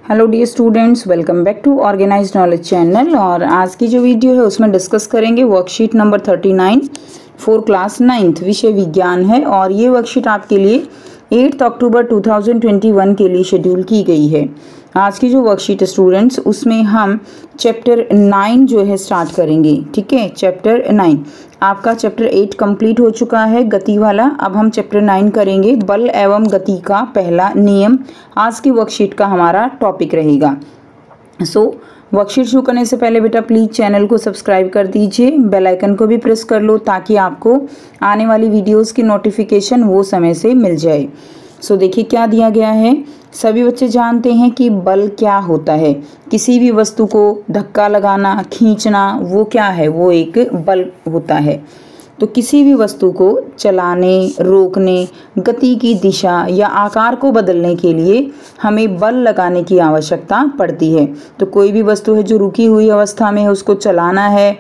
Hello dear students, welcome back to organised knowledge channel. और आज की जो वीडियो है उसमें डिस्कस करेंगे worksheet number 39 for class 9th, विषय विज्ञान है। और ये वर्कशीट आपके लिए 8 अक्टूबर 2021 के लिए शेड्यूल की गई है। आज की जो वर्कशीट है स्टूडेंट्स, उसमें हम चैप्टर 9 जो है स्टार्ट करेंगे। ठीक है, चैप्टर 9 आपका चैप्टर 8 कंप्लीट हो चुका है, गति वाला। अब हम चैप्टर 9 करेंगे, बल एवं गति का पहला नियम। आज की वर्कशीट का हमारा टॉपिक रहेगा। वर्कशीट शुरू करने से पहले बेटा प्लीज़ चैनल को सब्सक्राइब कर दीजिए, बेल आइकन को भी प्रेस कर लो ताकि आपको आने वाली वीडियोस की नोटिफिकेशन वो समय से मिल जाए। देखिए क्या दिया गया है। सभी बच्चे जानते हैं कि बल क्या होता है। किसी भी वस्तु को धक्का लगाना, खींचना, वो क्या है, वो एक बल होता है। तो किसी भी वस्तु को चलाने, रोकने, गति की दिशा या आकार को बदलने के लिए हमें बल लगाने की आवश्यकता पड़ती है। तो कोई भी वस्तु है जो रुकी हुई अवस्था में है, उसको चलाना है,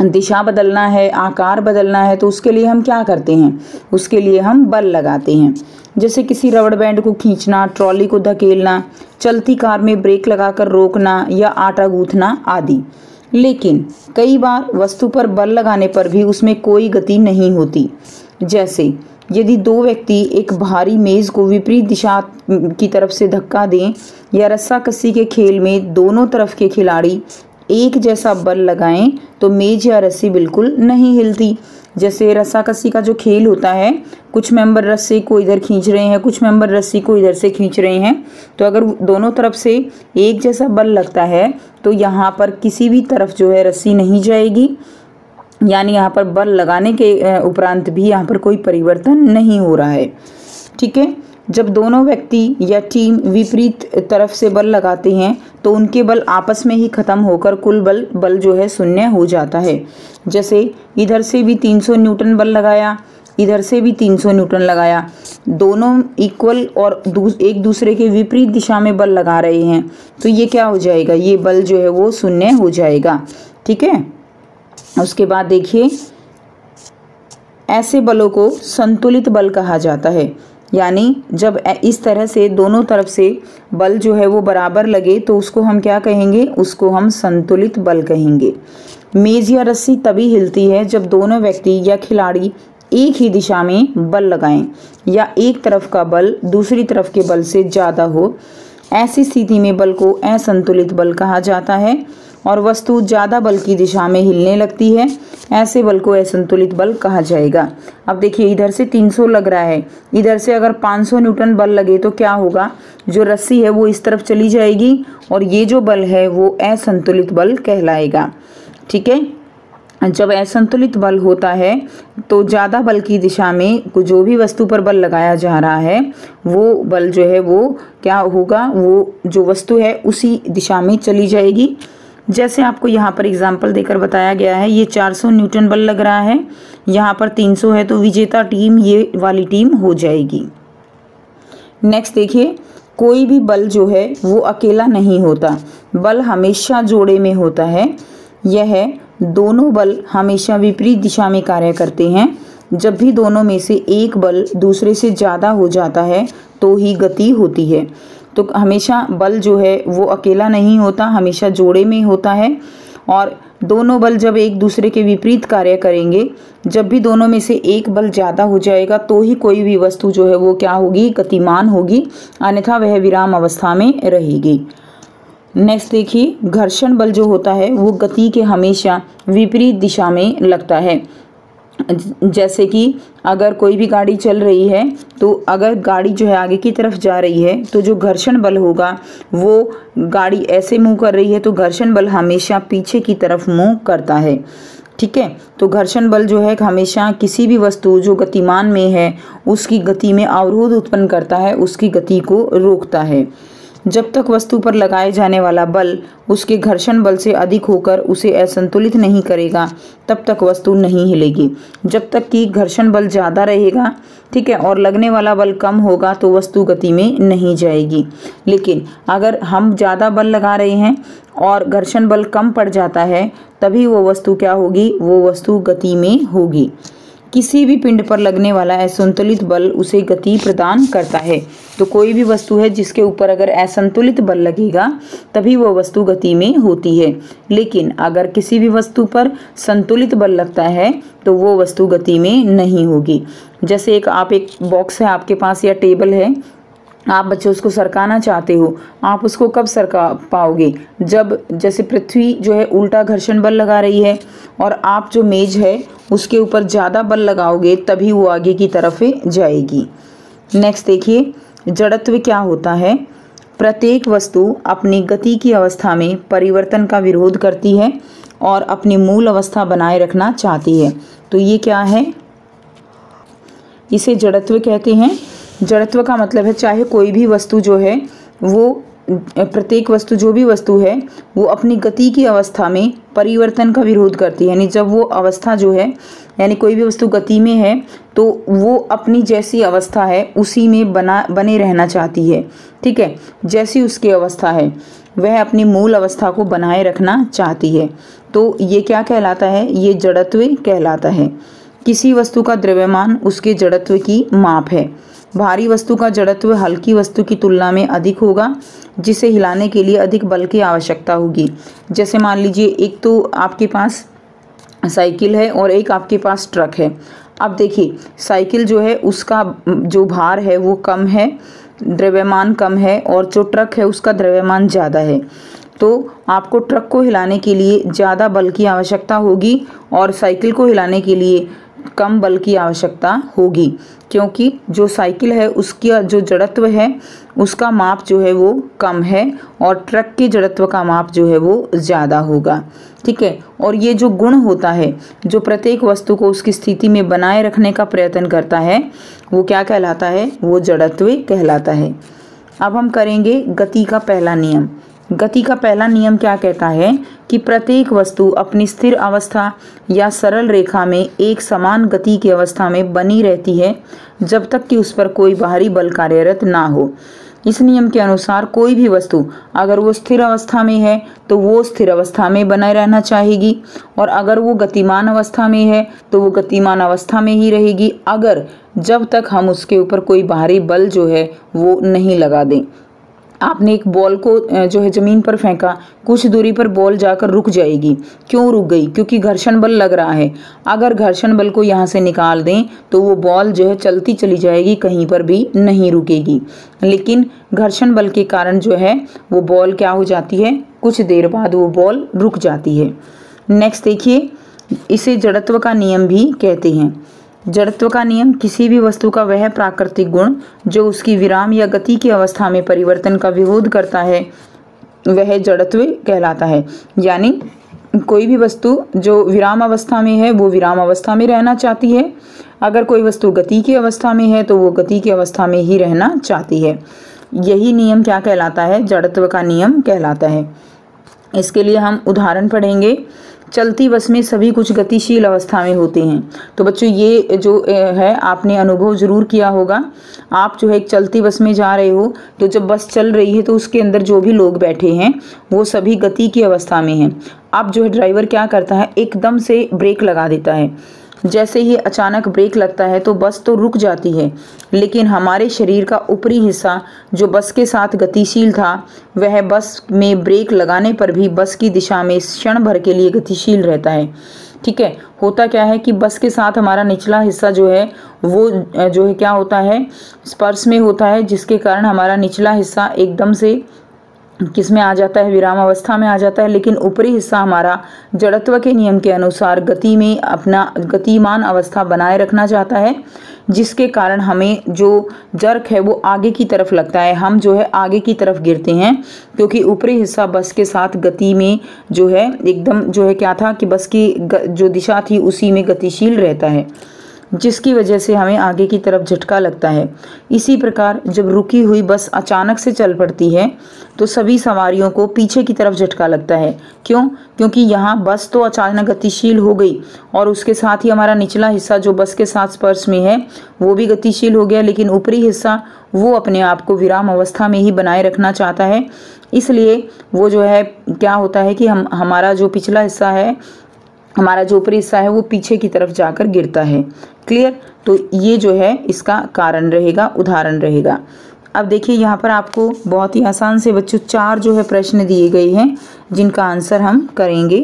दिशा बदलना है, आकार बदलना है, तो उसके लिए हम क्या करते हैं, उसके लिए हम बल लगाते हैं। जैसे किसी रबड़ बैंड को खींचना, ट्रॉली को धकेलना, चलती कार में ब्रेक लगाकर रोकना या आटा गूंथना आदि। लेकिन कई बार वस्तु पर बल लगाने पर भी उसमें कोई गति नहीं होती। जैसे यदि दो व्यक्ति एक भारी मेज को विपरीत दिशा की तरफ से धक्का दें या रस्साकसी के खेल में दोनों तरफ के खिलाड़ी एक जैसा बल लगाएं तो मेज या रस्सी बिल्कुल नहीं हिलती। जैसे रस्साकसी का जो खेल होता है, कुछ मेंबर रस्सी को इधर खींच रहे हैं, कुछ मेंबर रस्सी को इधर से खींच रहे हैं, तो अगर दोनों तरफ से एक जैसा बल लगता है तो यहाँ पर किसी भी तरफ जो है रस्सी नहीं जाएगी, यानी यहाँ पर बल लगाने के उपरांत भी यहाँ पर कोई परिवर्तन नहीं हो रहा है। ठीक है, जब दोनों व्यक्ति या टीम विपरीत तरफ से बल लगाते हैं तो उनके बल आपस में ही खत्म होकर कुल बल जो है शून्य हो जाता है। जैसे इधर से भी 300 न्यूटन बल लगाया, इधर से भी 300 न्यूटन लगाया, दोनों इक्वल और एक दूसरे के विपरीत दिशा में बल लगा रहे हैं, तो ये क्या हो जाएगा, ये बल जो है वो शून्य हो जाएगा। ठीक है, उसके बाद देखिए, ऐसे बलों को संतुलित बल कहा जाता है। यानी जब इस तरह से दोनों तरफ से बल जो है वो बराबर लगे तो उसको हम क्या कहेंगे, उसको हम संतुलित बल कहेंगे। मेज या रस्सी तभी हिलती है जब दोनों व्यक्ति या खिलाड़ी एक ही दिशा में बल लगाएं या एक तरफ का बल दूसरी तरफ के बल से ज़्यादा हो। ऐसी स्थिति में बल को असंतुलित बल कहा जाता है और वस्तु ज़्यादा बल की दिशा में हिलने लगती है, ऐसे बल को असंतुलित बल कहा जाएगा। अब देखिए, इधर से 300 लग रहा है, इधर से अगर 500 न्यूटन बल लगे तो क्या होगा, जो रस्सी है वो इस तरफ चली जाएगी और ये जो बल है वो असंतुलित बल कहलाएगा। ठीक है, जब असंतुलित बल होता है तो ज़्यादा बल की दिशा में जो भी वस्तु पर बल लगाया जा रहा है वो बल जो है वो क्या होगा, वो जो वस्तु है उसी दिशा में चली जाएगी। जैसे आपको यहाँ पर एग्जाम्पल देकर बताया गया है, ये 400 न्यूटन बल लग रहा है, यहाँ पर 300 है, तो विजेता टीम ये वाली टीम हो जाएगी। नेक्स्ट देखिए, कोई भी बल जो है वो अकेला नहीं होता, बल हमेशा जोड़े में होता है। यह दोनों बल हमेशा विपरीत दिशा में कार्य करते हैं। जब भी दोनों में से एक बल दूसरे से ज़्यादा हो जाता है तो ही गति होती है। तो हमेशा बल जो है वो अकेला नहीं होता, हमेशा जोड़े में होता है। और दोनों बल जब एक दूसरे के विपरीत कार्य करेंगे, जब भी दोनों में से एक बल ज़्यादा हो जाएगा तो ही कोई भी वस्तु जो है वो क्या होगी, गतिमान होगी, अन्यथा वह विराम अवस्था में रहेगी। नेक्स्ट देखिए, घर्षण बल जो होता है वो गति के हमेशा विपरीत दिशा में लगता है। जैसे कि अगर कोई भी गाड़ी चल रही है तो अगर गाड़ी जो है आगे की तरफ जा रही है तो जो घर्षण बल होगा, वो गाड़ी ऐसे मूव कर रही है तो घर्षण बल हमेशा पीछे की तरफ मूव करता है। ठीक है, तो घर्षण बल जो है हमेशा किसी भी वस्तु जो गतिमान में है उसकी गति में अवरोध उत्पन्न करता है, उसकी गति को रोकता है। जब तक वस्तु पर लगाए जाने वाला बल उसके घर्षण बल से अधिक होकर उसे असंतुलित नहीं करेगा तब तक वस्तु नहीं हिलेगी। जब तक कि घर्षण बल ज़्यादा रहेगा, ठीक है, और लगने वाला बल कम होगा तो वस्तु गति में नहीं जाएगी। लेकिन अगर हम ज़्यादा बल लगा रहे हैं और घर्षण बल कम पड़ जाता है तभी वो वस्तु क्या होगी, वो वस्तु गति में होगी। किसी भी पिंड पर लगने वाला असंतुलित बल उसे गति प्रदान करता है। तो कोई भी वस्तु है जिसके ऊपर अगर असंतुलित बल लगेगा तभी वो वस्तु गति में होती है, लेकिन अगर किसी भी वस्तु पर संतुलित बल लगता है तो वो वस्तु गति में नहीं होगी। जैसे एक बॉक्स है आपके पास या टेबल है, आप बच्चों उसको सरकाना चाहते हो, आप उसको कब सरका पाओगे? जब जैसे पृथ्वी जो है उल्टा घर्षण बल लगा रही है और आप जो मेज है उसके ऊपर ज़्यादा बल लगाओगे तभी वो आगे की तरफ जाएगी। नेक्स्ट देखिए, जड़त्व क्या होता है? प्रत्येक वस्तु अपनी गति की अवस्था में परिवर्तन का विरोध करती है और अपनी मूल अवस्था बनाए रखना चाहती है। तो ये क्या है? इसे जड़त्व कहते हैं। जड़त्व का मतलब है चाहे कोई भी वस्तु जो है वो प्रत्येक वस्तु जो भी वस्तु है वो अपनी गति की अवस्था में परिवर्तन का विरोध करती है। यानी जब वो अवस्था जो है, यानी कोई भी वस्तु गति में है तो वो अपनी जैसी अवस्था है उसी में बने रहना चाहती है। ठीक है, जैसी उसकी अवस्था है वह अपनी मूल अवस्था को बनाए रखना चाहती है। तो ये क्या कहलाता है? ये जड़त्व कहलाता है। किसी वस्तु का द्रव्यमान उसके जड़त्व की माप है। भारी वस्तु का जड़त्व हल्की वस्तु की तुलना में अधिक होगा, जिसे हिलाने के लिए अधिक बल की आवश्यकता होगी। जैसे मान लीजिए एक तो आपके पास साइकिल है और एक आपके पास ट्रक है। अब देखिए साइकिल जो है उसका जो भार है वो कम है, द्रव्यमान कम है, और जो ट्रक है उसका द्रव्यमान ज़्यादा है। तो आपको ट्रक को हिलाने के लिए ज़्यादा बल की आवश्यकता होगी और साइकिल को हिलाने के लिए कम बल की आवश्यकता होगी, क्योंकि जो साइकिल है उसकी जो जड़त्व है उसका माप जो है वो कम है और ट्रक के जड़त्व का माप जो है वो ज़्यादा होगा। ठीक है, और ये जो गुण होता है जो प्रत्येक वस्तु को उसकी स्थिति में बनाए रखने का प्रयत्न करता है वो क्या कहलाता है? वो जड़त्व कहलाता है। अब हम करेंगे गति का पहला नियम। गति का पहला नियम क्या कहता है कि प्रत्येक वस्तु अपनी स्थिर अवस्था या सरल रेखा में एक समान गति की अवस्था में बनी रहती है जब तक कि उस पर कोई बाहरी बल कार्यरत ना हो। इस नियम के अनुसार कोई भी वस्तु अगर वो स्थिर अवस्था में है तो वो स्थिर अवस्था में बनाए रहना चाहेगी, और अगर वो गतिमान अवस्था में है तो वो गतिमान अवस्था में ही रहेगी, अगर जब तक हम उसके ऊपर कोई बाहरी बल जो है वो नहीं लगा दें। आपने एक बॉल को जो है ज़मीन पर फेंका, कुछ दूरी पर बॉल जाकर रुक जाएगी। क्यों रुक गई? क्योंकि घर्षण बल लग रहा है। अगर घर्षण बल को यहाँ से निकाल दें तो वो बॉल जो है चलती चली जाएगी, कहीं पर भी नहीं रुकेगी। लेकिन घर्षण बल के कारण जो है वो बॉल क्या हो जाती है? कुछ देर बाद वो बॉल रुक जाती है। नेक्स्ट देखिए, इसे जड़त्व का नियम भी कहते हैं। जड़त्व का नियम किसी भी वस्तु का वह प्राकृतिक गुण जो उसकी विराम या गति की अवस्था में परिवर्तन का विरोध करता है वह जड़त्व कहलाता है। यानी कोई भी वस्तु जो विराम अवस्था में है वो विराम अवस्था में रहना चाहती है, अगर कोई वस्तु गति की अवस्था में है तो वो गति की अवस्था में ही रहना चाहती है। यही नियम क्या कहलाता है? जड़त्व का नियम कहलाता है। इसके लिए हम उदाहरण पढ़ेंगे। चलती बस में सभी कुछ गतिशील अवस्था में होते हैं। तो बच्चों ये जो है आपने अनुभव ज़रूर किया होगा। आप जो है एक चलती बस में जा रहे हो तो जब बस चल रही है तो उसके अंदर जो भी लोग बैठे हैं वो सभी गति की अवस्था में हैं। अब जो है ड्राइवर क्या करता है? एकदम से ब्रेक लगा देता है। जैसे ही अचानक ब्रेक लगता है तो बस तो रुक जाती है, लेकिन हमारे शरीर का ऊपरी हिस्सा जो बस के साथ गतिशील था वह बस में ब्रेक लगाने पर भी बस की दिशा में क्षण भर के लिए गतिशील रहता है। ठीक है, होता क्या है कि बस के साथ हमारा निचला हिस्सा जो है वो जो है क्या होता है? स्पर्श में होता है, जिसके कारण हमारा निचला हिस्सा एकदम से किस में आ जाता है? विराम अवस्था में आ जाता है। लेकिन ऊपरी हिस्सा हमारा जड़त्व के नियम के अनुसार गति में अपना गतिमान अवस्था बनाए रखना चाहता है, जिसके कारण हमें जो जर्क है वो आगे की तरफ लगता है, हम जो है आगे की तरफ गिरते हैं, क्योंकि ऊपरी हिस्सा बस के साथ गति में जो है एकदम जो है क्या था कि बस की जो दिशा थी उसी में गतिशील रहता है, जिसकी वजह से हमें आगे की तरफ झटका लगता है। इसी प्रकार जब रुकी हुई बस अचानक से चल पड़ती है तो सभी सवारियों को पीछे की तरफ झटका लगता है। क्यों? क्योंकि यहाँ बस तो अचानक गतिशील हो गई और उसके साथ ही हमारा निचला हिस्सा जो बस के साथ स्पर्श में है वो भी गतिशील हो गया, लेकिन ऊपरी हिस्सा वो अपने आप को विराम अवस्था में ही बनाए रखना चाहता है। इसलिए वो जो है क्या होता है कि हमारा जो पिछला हिस्सा है हमारा जो ऊपरी हिस्सा है वो पीछे की तरफ जाकर गिरता है। क्लियर? तो ये जो है इसका कारण रहेगा, उदाहरण रहेगा। अब देखिए यहाँ पर आपको बहुत ही आसान से बच्चों 4 जो है प्रश्न दिए गए हैं जिनका आंसर हम करेंगे।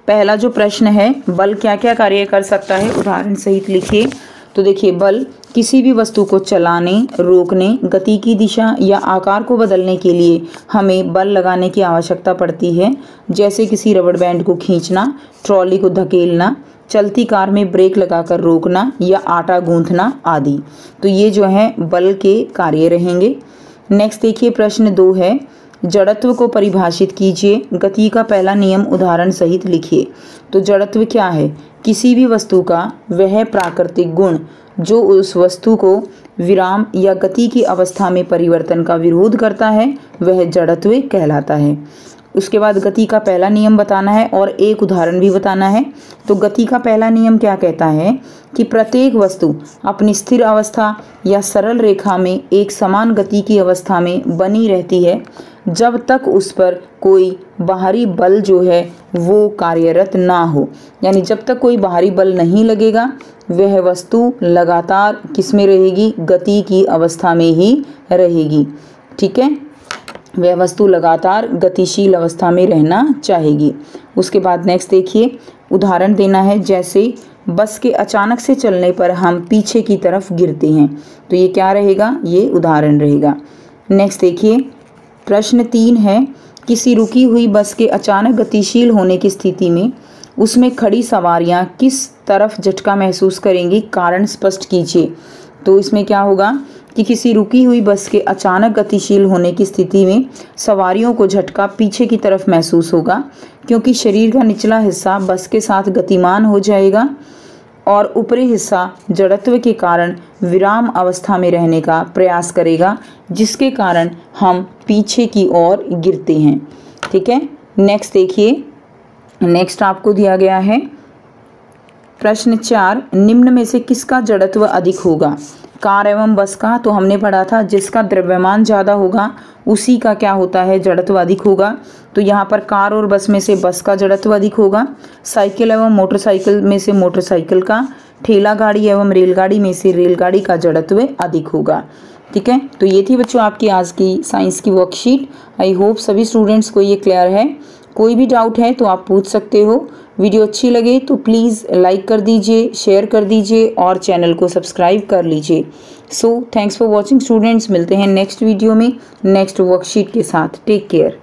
पहला जो प्रश्न है, बल क्या क्या कार्य कर सकता है, उदाहरण सहित लिखिए। तो देखिए, बल किसी भी वस्तु को चलाने, रोकने, गति की दिशा या आकार को बदलने के लिए हमें बल लगाने की आवश्यकता पड़ती है, जैसे किसी रबड़ बैंड को खींचना, ट्रॉली को धकेलना, चलती कार में ब्रेक लगाकर रोकना या आटा गूंथना आदि। तो ये जो है बल के कार्य रहेंगे। नेक्स्ट देखिए, प्रश्न 2 है, जड़त्व को परिभाषित कीजिए। गति का पहला नियम उदाहरण सहित लिखिए। तो जड़त्व क्या है? किसी भी वस्तु का वह प्राकृतिक गुण जो उस वस्तु को विराम या गति की अवस्था में परिवर्तन का विरोध करता है, वह जड़त्व कहलाता है। उसके बाद गति का पहला नियम बताना है और एक उदाहरण भी बताना है। तो गति का पहला नियम क्या कहता है कि प्रत्येक वस्तु अपनी स्थिर अवस्था या सरल रेखा में एक समान गति की अवस्था में बनी रहती है जब तक उस पर कोई बाहरी बल जो है वो कार्यरत ना हो। यानी जब तक कोई बाहरी बल नहीं लगेगा वह वस्तु लगातार किस में रहेगी? गति की अवस्था में ही रहेगी। ठीक है, वह वस्तु लगातार गतिशील अवस्था में रहना चाहेगी। उसके बाद नेक्स्ट देखिए, उदाहरण देना है, जैसे बस के अचानक से चलने पर हम पीछे की तरफ गिरते हैं। तो ये क्या रहेगा? ये उदाहरण रहेगा। नेक्स्ट देखिए, प्रश्न 3 है, किसी रुकी हुई बस के अचानक गतिशील होने की स्थिति में उसमें खड़ी सवारियां किस तरफ झटका महसूस करेंगी, कारण स्पष्ट कीजिए। तो इसमें क्या होगा कि किसी रुकी हुई बस के अचानक गतिशील होने की स्थिति में सवारियों को झटका पीछे की तरफ महसूस होगा, क्योंकि शरीर का निचला हिस्सा बस के साथ गतिमान हो जाएगा और ऊपरी हिस्सा जड़त्व के कारण विराम अवस्था में रहने का प्रयास करेगा, जिसके कारण हम पीछे की ओर गिरते हैं। ठीक है, नेक्स्ट देखिए, नेक्स्ट आपको दिया गया है प्रश्न 4, निम्न में से किसका जड़त्व अधिक होगा? कार एवं बस का तो हमने पढ़ा था, जिसका द्रव्यमान ज़्यादा होगा उसी का क्या होता है? जड़त्व अधिक होगा। तो यहाँ पर कार और बस में से बस का जड़त्व अधिक होगा, साइकिल एवं मोटरसाइकिल में से मोटरसाइकिल का, ठेला गाड़ी एवं रेलगाड़ी में से रेलगाड़ी का जड़त्व अधिक होगा। ठीक है, तो ये थी बच्चों आपकी आज की साइंस की वर्कशीट। आई होप सभी स्टूडेंट्स को ये क्लियर है। कोई भी डाउट है तो आप पूछ सकते हो। वीडियो अच्छी लगे तो प्लीज़ लाइक कर दीजिए, शेयर कर दीजिए और चैनल को सब्सक्राइब कर लीजिए। So thanks for watching students. मिलते हैं नेक्स्ट वीडियो में नेक्स्ट वर्कशीट के साथ। Take care.